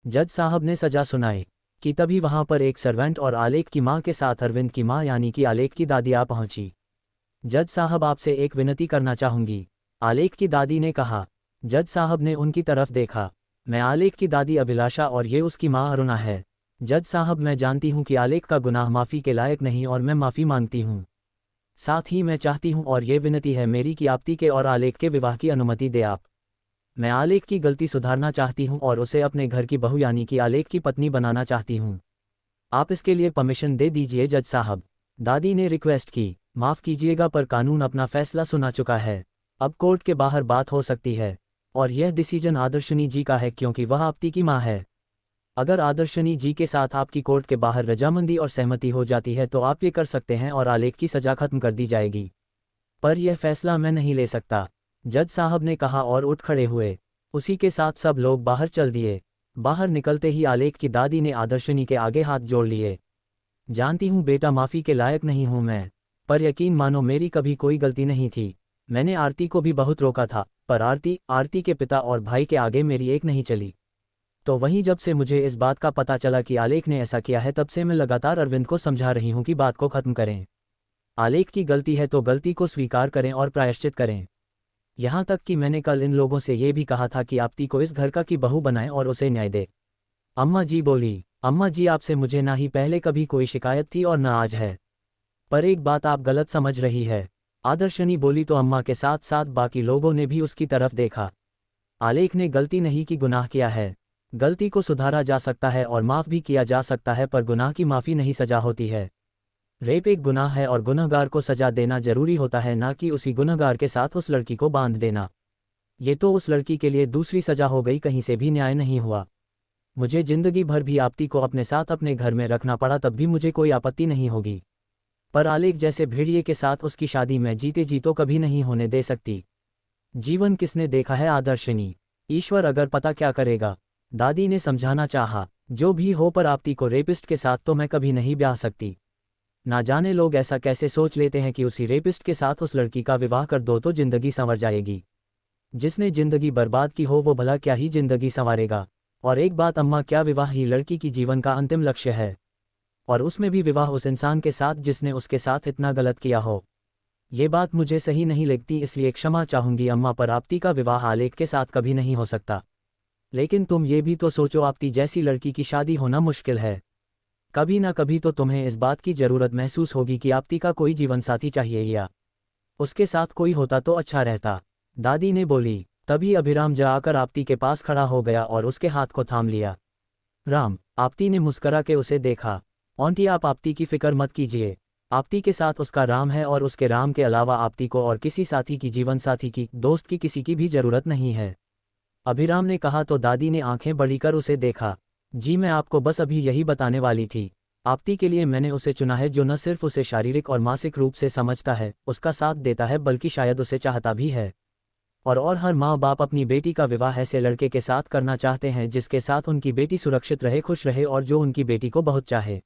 जज साहब ने सजा सुनाई कि तभी वहां पर एक सर्वेंट और आलेख की मां के साथ अरविंद की मां यानी कि आलेख की दादी आ पहुंची। जज साहब आपसे एक विनती करना चाहूंगी, आलेख की दादी ने कहा। जज साहब ने उनकी तरफ देखा। मैं आलेख की दादी अभिलाषा और ये उसकी मां अरुणा है। जज साहब मैं जानती हूं कि आलेख का गुनाह माफ़ी के लायक नहीं और मैं माफ़ी मांगती हूं। साथ ही मैं चाहती हूं और ये विनती है मेरी कि आपती के और आलेख के विवाह की अनुमति दे आप। मैं आलेख की गलती सुधारना चाहती हूं और उसे अपने घर की बहू यानी कि आलेख की पत्नी बनाना चाहती हूं। आप इसके लिए परमिशन दे दीजिए जज साहब। दादी ने रिक्वेस्ट की। माफ़ कीजिएगा पर कानून अपना फैसला सुना चुका है। अब कोर्ट के बाहर बात हो सकती है और यह डिसीजन आदर्शनी जी का है क्योंकि वह आपती की मां है। अगर आदर्शनी जी के साथ आपकी कोर्ट के बाहर रजामंदी और सहमति हो जाती है तो आप ये कर सकते हैं और आलेख की सजा खत्म कर दी जाएगी। पर यह फैसला मैं नहीं ले सकता, जज साहब ने कहा और उठ खड़े हुए। उसी के साथ सब लोग बाहर चल दिए। बाहर निकलते ही आलेख की दादी ने आदर्शनी के आगे हाथ जोड़ लिए। जानती हूँ बेटा माफ़ी के लायक नहीं हूँ मैं, पर यकीन मानो मेरी कभी कोई गलती नहीं थी। मैंने आरती को भी बहुत रोका था पर आरती के पिता और भाई के आगे मेरी एक नहीं चली। तो वहीं जब से मुझे इस बात का पता चला कि आलेख ने ऐसा किया है तब से मैं लगातार अरविंद को समझा रही हूँ कि बात को खत्म करें। आलेख की गलती है तो गलती को स्वीकार करें और प्रायश्चित करें। यहाँ तक कि मैंने कल इन लोगों से ये भी कहा था कि आपती को इस घर का की बहू बनाएं और उसे न्याय दे। अम्मा जी बोली। अम्मा जी आपसे मुझे ना ही पहले कभी कोई शिकायत थी और न आज है। पर एक बात आप गलत समझ रही है, आदर्शनी बोली। तो अम्मा के साथ साथ बाकी लोगों ने भी उसकी तरफ देखा। आलेख ने गलती नहीं की, गुनाह किया है। गलती को सुधारा जा सकता है और माफ़ भी किया जा सकता है पर गुनाह की माफ़ी नहीं सजा होती है। रेप एक गुनाह है और गुनहगार को सजा देना जरूरी होता है, ना कि उसी गुनहगार के साथ उस लड़की को बांध देना। ये तो उस लड़की के लिए दूसरी सजा हो गई, कहीं से भी न्याय नहीं हुआ। मुझे जिंदगी भर भी आपती को अपने साथ अपने घर में रखना पड़ा तब भी मुझे कोई आपत्ति नहीं होगी, पर आलेख जैसे भेड़िए के साथ उसकी शादी मैं जीते जी तो कभी नहीं होने दे सकती। जीवन किसने देखा है आदर्शनी, ईश्वर अगर पता क्या करेगा। दादी ने समझाना चाहा। जो भी हो पर आपती को रेपिस्ट के साथ तो मैं कभी नहीं ब्याह सकती। ना जाने लोग ऐसा कैसे सोच लेते हैं कि उसी रेपिस्ट के साथ उस लड़की का विवाह कर दो तो जिंदगी संवर जाएगी। जिसने जिंदगी बर्बाद की हो वो भला क्या ही जिंदगी संवारेगा। और एक बात अम्मा, क्या विवाह ही लड़की की जीवन का अंतिम लक्ष्य है? और उसमें भी विवाह उस इंसान के साथ जिसने उसके साथ इतना गलत किया हो। ये बात मुझे सही नहीं लगती, इसलिए क्षमा चाहूंगी अम्मा, पर आपती का विवाह आलेख के साथ कभी नहीं हो सकता। लेकिन तुम ये भी तो सोचो, आपती जैसी लड़की की शादी होना मुश्किल है। कभी ना कभी तो तुम्हें इस बात की ज़रूरत महसूस होगी कि आपती का कोई जीवनसाथी चाहिए या उसके साथ कोई होता तो अच्छा रहता, दादी ने बोली। तभी अभिराम जाकर आपती के पास खड़ा हो गया और उसके हाथ को थाम लिया। राम, आपती ने मुस्करा के उसे देखा। आंटी आप आपती की फिक्र मत कीजिए, आपती के साथ उसका राम है और उसके राम के अलावा आपती को और किसी साथी की, जीवन साथी की, दोस्त की, किसी की भी ज़रूरत नहीं है। अभिराम ने कहा तो दादी ने आंखें बड़ी कर उसे देखा। जी मैं आपको बस अभी यही बताने वाली थी, आपती के लिए मैंने उसे चुना है जो न सिर्फ उसे शारीरिक और मानसिक रूप से समझता है, उसका साथ देता है, बल्कि शायद उसे चाहता भी है। और हर माँ बाप अपनी बेटी का विवाह ऐसे लड़के के साथ करना चाहते हैं जिसके साथ उनकी बेटी सुरक्षित रहे, खुश रहे और जो उनकी बेटी को बहुत चाहे।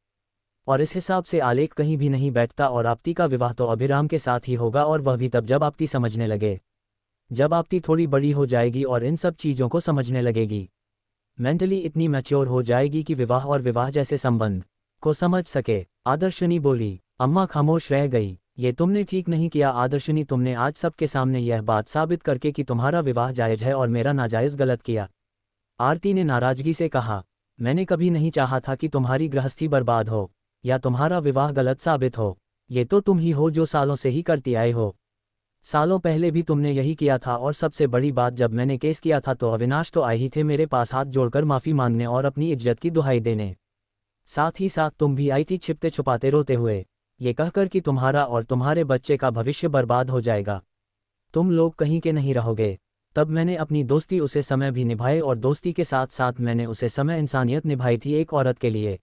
और इस हिसाब से आलेख कहीं भी नहीं बैठता और आपती का विवाह तो अभिराम के साथ ही होगा, और वह भी तब जब आपती समझने लगे, जब आपती थोड़ी बड़ी हो जाएगी और इन सब चीज़ों को समझने लगेगी, मेंटली इतनी मैच्योर हो जाएगी कि विवाह और विवाह जैसे संबंध को समझ सके। आदर्शनी बोली। अम्मा खामोश रह गई। ये तुमने ठीक नहीं किया आदर्शनी, तुमने आज सबके सामने यह बात साबित करके कि तुम्हारा विवाह जायज़ है और मेरा नाजायज़ गलत किया। आरती ने नाराजगी से कहा। मैंने कभी नहीं चाहा था कि तुम्हारी गृहस्थी बर्बाद हो या तुम्हारा विवाह गलत साबित हो। ये तो तुम ही हो जो सालों से ही करती आए हो। सालों पहले भी तुमने यही किया था, और सबसे बड़ी बात, जब मैंने केस किया था तो अविनाश तो आए ही थे मेरे पास हाथ जोड़कर माफ़ी मांगने और अपनी इज्जत की दुहाई देने। साथ ही साथ तुम भी आई थी छिपते छुपाते रोते हुए, ये कहकर कि तुम्हारा और तुम्हारे बच्चे का भविष्य बर्बाद हो जाएगा, तुम लोग कहीं के नहीं रहोगे। तब मैंने अपनी दोस्ती उसे समय भी निभाए और दोस्ती के साथ साथ मैंने उसे समय इंसानियत निभाई थी एक औरत के लिए।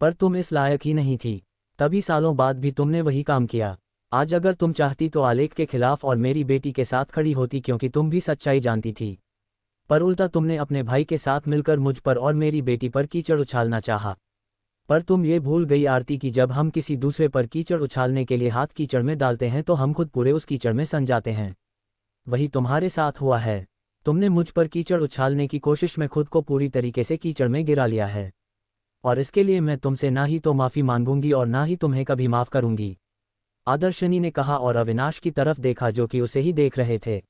पर तुम इस लायक ही नहीं थी, तभी सालों बाद भी तुमने वही काम किया। आज अगर तुम चाहती तो आलेख के खिलाफ और मेरी बेटी के साथ खड़ी होती, क्योंकि तुम भी सच्चाई जानती थी। पर उल्टा तुमने अपने भाई के साथ मिलकर मुझ पर और मेरी बेटी पर कीचड़ उछालना चाहा। पर तुम ये भूल गई आरती कि जब हम किसी दूसरे पर कीचड़ उछालने के लिए हाथ कीचड़ में डालते हैं तो हम खुद पूरे उस कीचड़ में सन जाते हैं। वही तुम्हारे साथ हुआ है। तुमने मुझ पर कीचड़ उछालने की कोशिश में खुद को पूरी तरीके से कीचड़ में गिरा लिया है, और इसके लिए मैं तुमसे ना ही तो माफ़ी मांगूंगी और ना ही तुम्हें कभी माफ़ करूंगी, आदर्शनी ने कहा और अविनाश की तरफ देखा जो कि उसे ही देख रहे थे।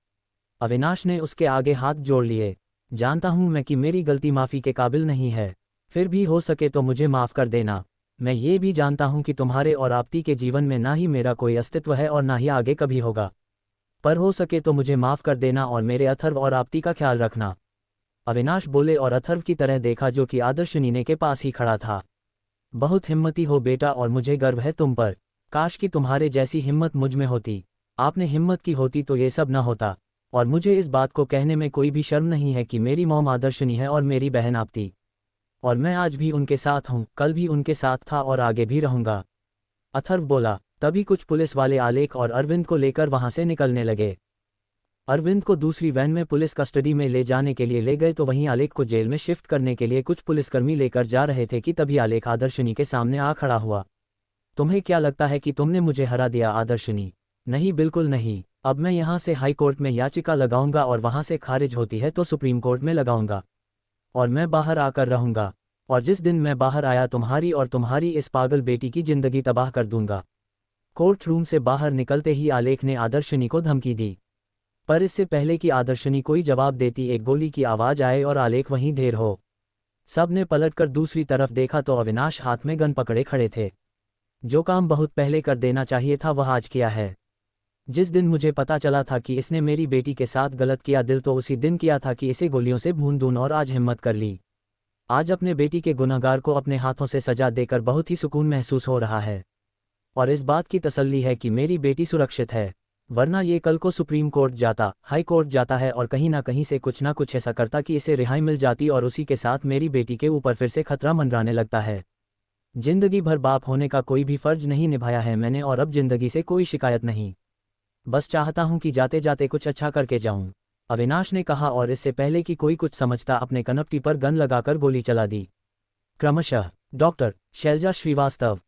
अविनाश ने उसके आगे हाथ जोड़ लिए। जानता हूं मैं कि मेरी गलती माफ़ी के काबिल नहीं है, फिर भी हो सके तो मुझे माफ़ कर देना। मैं ये भी जानता हूं कि तुम्हारे और आपती के जीवन में ना ही मेरा कोई अस्तित्व है और ना ही आगे कभी होगा, पर हो सके तो मुझे माफ़ कर देना और मेरे अथर्व और आपती का ख्याल रखना। अविनाश बोले और अथर्व की तरह देखा जो कि आदर्शनी ने के पास ही खड़ा था। बहुत हिम्मती हो बेटा और मुझे गर्व है तुम पर। काश कि तुम्हारे जैसी हिम्मत मुझ में होती। आपने हिम्मत की होती तो ये सब न होता। और मुझे इस बात को कहने में कोई भी शर्म नहीं है कि मेरी मॉम आदर्शनी है और मेरी बहन आपती, और मैं आज भी उनके साथ हूँ, कल भी उनके साथ था और आगे भी रहूँगा, अथर्व बोला। तभी कुछ पुलिस वाले आलेख और अरविंद को लेकर वहाँ से निकलने लगे। अरविंद को दूसरी वैन में पुलिस कस्टडी में ले जाने के लिए ले गए तो वहीं आलेख को जेल में शिफ्ट करने के लिए कुछ पुलिसकर्मी लेकर जा रहे थे कि तभी आलेख आदर्शनी के सामने आ खड़ा हुआ। तुम्हें क्या लगता है कि तुमने मुझे हरा दिया आदर्शनी? नहीं, बिल्कुल नहीं। अब मैं यहाँ से हाई कोर्ट में याचिका लगाऊंगा और वहाँ से खारिज होती है तो सुप्रीम कोर्ट में लगाऊंगा, और मैं बाहर आकर रहूंगा, और जिस दिन मैं बाहर आया तुम्हारी और तुम्हारी इस पागल बेटी की जिंदगी तबाह कर दूंगा। कोर्ट रूम से बाहर निकलते ही आलेख ने आदर्शनी को धमकी दी, पर इससे पहले कि आदर्शनी कोई जवाब देती एक गोली की आवाज़ आए और आलेख वहीं ढेर हो। सब ने पलटकर दूसरी तरफ देखा तो अविनाश हाथ में गन पकड़े खड़े थे। जो काम बहुत पहले कर देना चाहिए था वह आज किया है। जिस दिन मुझे पता चला था कि इसने मेरी बेटी के साथ गलत किया दिल तो उसी दिन किया था कि इसे गोलियों से भून दूं, और आज हिम्मत कर ली। आज अपने बेटी के गुनहगार को अपने हाथों से सजा देकर बहुत ही सुकून महसूस हो रहा है, और इस बात की तसल्ली है कि मेरी बेटी सुरक्षित है। वरना ये कल को सुप्रीम कोर्ट जाता, हाई कोर्ट जाता है और कहीं ना कहीं से कुछ ना कुछ ऐसा करता कि इसे रिहाई मिल जाती, और उसी के साथ मेरी बेटी के ऊपर फिर से खतरा मंडराने लगता है। जिंदगी भर बाप होने का कोई भी फर्ज नहीं निभाया है मैंने, और अब जिंदगी से कोई शिकायत नहीं। बस चाहता हूं कि जाते जाते कुछ अच्छा करके जाऊं, अविनाश ने कहा, और इससे पहले कि कोई कुछ समझता अपने कनपटी पर गन लगाकर गोली चला दी। क्रमशः डॉक्टर शैलजा श्रीवास्तव,